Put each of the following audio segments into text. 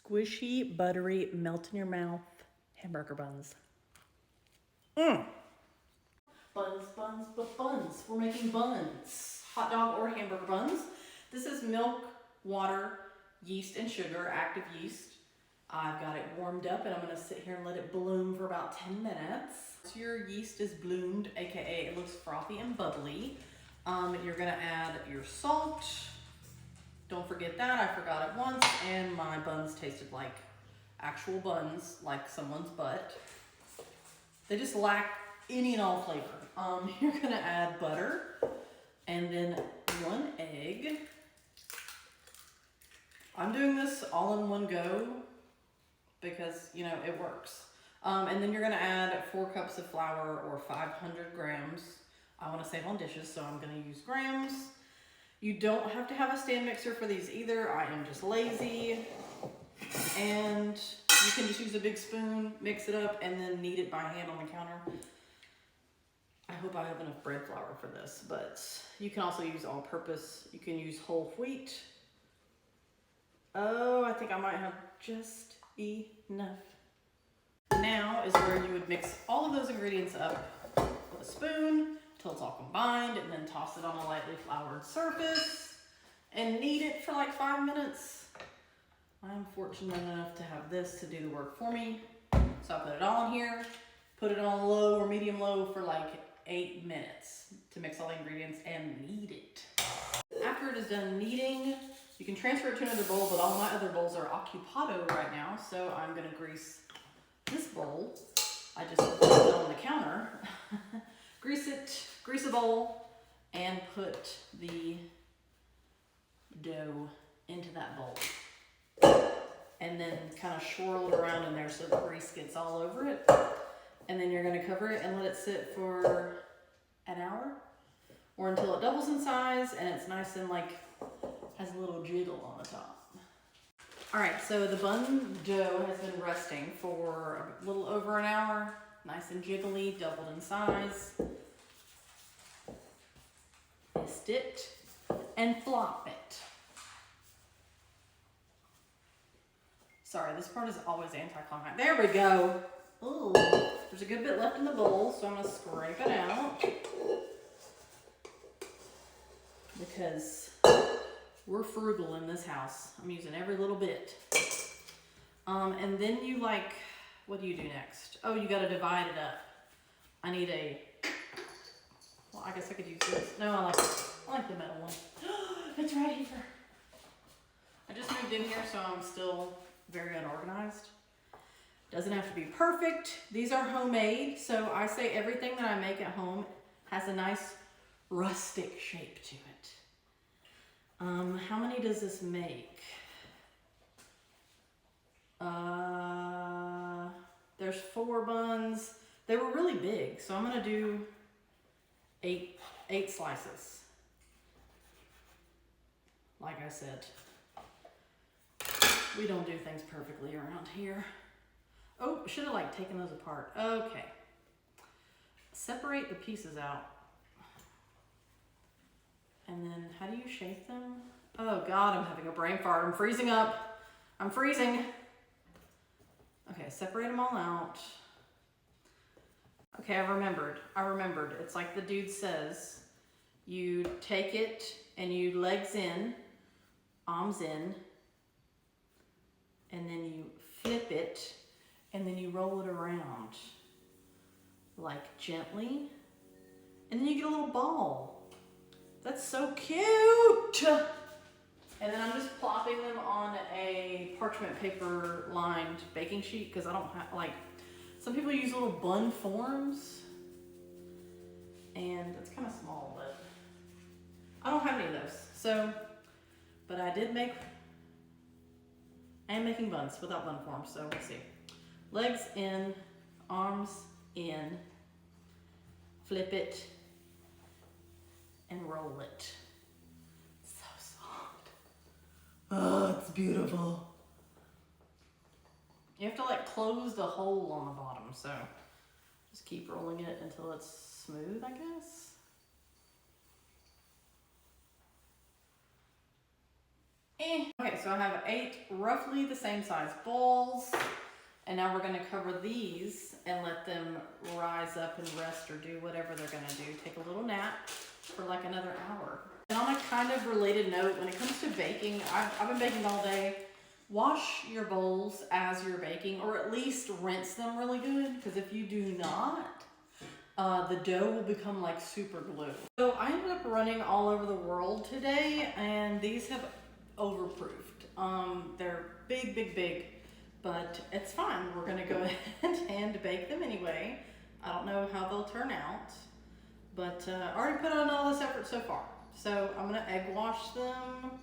Squishy, buttery, melt in your mouth hamburger buns. Buns, buns, buns. We're making buns. Hot dog or hamburger buns. This is milk, water, yeast, and sugar, active yeast. I've got it warmed up and I'm gonna sit here and let it bloom for about 10 minutes. Once your yeast is bloomed, AKA it looks frothy and bubbly, you're gonna add your salt. Don't forget that, I forgot it once, and my buns tasted like actual buns, like someone's butt. They just lack any and all flavor. You're gonna add butter, and then 1 egg. I'm doing this all in one go because, you know, it works. And then you're gonna add 4 cups of flour or 500 grams. I wanna save on dishes, so I'm gonna use grams. You don't have to have a stand mixer for these either. I am just lazy. And you can just use a big spoon, mix it up, and then knead it by hand on the counter. I hope I have enough bread flour for this, but you can also use all-purpose. You can use whole wheat. Oh, I think I might have just enough. Now is where you would mix all of those ingredients up with a spoon until it's all combined, and then toss it on a lightly floured surface and knead it for like 5 minutes. I'm fortunate enough to have this to do the work for me. So I put it all in here, put it on low or medium low for like 8 minutes to mix all the ingredients and knead it. After it is done kneading, you can transfer it to another bowl, but all my other bowls are occupado right now, so I'm gonna grease this bowl. I just put it on the counter. Grease a bowl, and put the dough into that bowl. And then kind of swirl it around in there so the grease gets all over it. And then you're gonna cover it and let it sit for an hour or until it doubles in size and it's nice and like has a little jiggle on the top. All right, so the bun dough has been resting for a little over an hour. Nice and jiggly, doubled in size. Twist it and flop it. Sorry, this part is always anticlimactic. There we go. Ooh, there's a good bit left in the bowl, so I'm gonna scrape it out because we're frugal in this house. I'm using every little bit. And then you like, what do you do next? Oh, you gotta divide it up. I need a, well, I guess I could use this. No, I like the metal one. It's right here. I just moved in here, so I'm still very unorganized. Doesn't have to be perfect. These are homemade, so I say everything that I make at home has a nice rustic shape to it. How many does this make? There's 4 buns. They were really big, so I'm gonna do 8 slices. Like I said, we don't do things perfectly around here. Oh, should have like taken those apart. Okay. Separate the pieces out. And then how do you shape them? Oh God, I'm having a brain fart. I'm freezing up. I'm freezing. Okay, separate them all out. Okay, I remembered. It's like the dude says, you take it and you legs in, arms in, and then you flip it, and then you roll it around, like gently, and then you get a little ball. That's so cute! And then I'm just plopping them on a parchment paper lined baking sheet, because I don't have, like, some people use little bun forms, and it's kind of small, but I don't have any of those. So, but I am making buns without bun forms, so let's see. Legs in, arms in, flip it, and roll it. So soft. Oh, it's beautiful. You have to like close the hole on the bottom, so just keep rolling it until it's smooth, I guess. Okay, so I have 8 roughly the same size bowls. And now we're gonna cover these and let them rise up and rest or do whatever they're gonna do. Take a little nap for like another hour. And on a kind of related note, when it comes to baking, I've been baking all day. Wash your bowls as you're baking, or at least rinse them really good, because if you do not, the dough will become like super glue. So I ended up running all over the world today, and these have overproofed. They're big, big, big. But it's fine. We're gonna go ahead and bake them anyway. I don't know how they'll turn out, but I already put on all this effort so far. So I'm gonna egg wash them.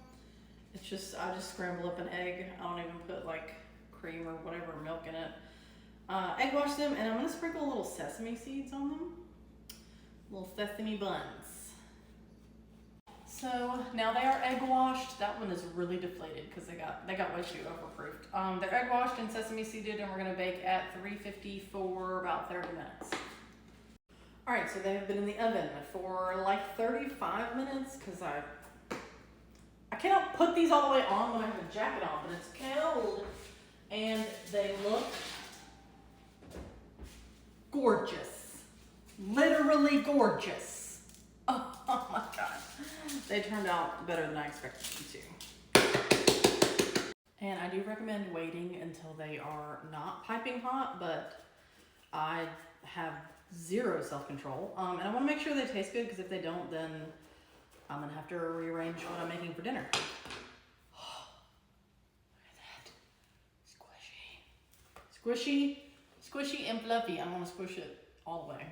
It's just, I just scramble up an egg. I don't even put like cream or whatever, milk in it. Egg wash them, and I'm gonna sprinkle little sesame seeds on them. Little sesame buns. So now they are egg washed. That one is really deflated because they got way too overproofed. They're egg washed and sesame seeded, and we're gonna bake at 350 for about 30 minutes. All right, so they have been in the oven for like 35 minutes because I cannot put these all the way on when I have a jacket on, but it's cold, and they look gorgeous, literally gorgeous. Oh my God. They turned out better than I expected them to. And I do recommend waiting until they are not piping hot, but I have zero self-control. And I want to make sure they taste good, because if they don't, then I'm going to have to rearrange what I'm making for dinner. Oh, look at that. Squishy. Squishy. Squishy and fluffy. I'm going to squish it all the way.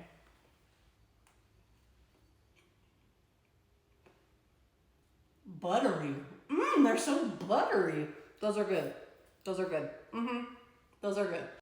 Buttery. They're so buttery. Those are good. Those are good. Those are good.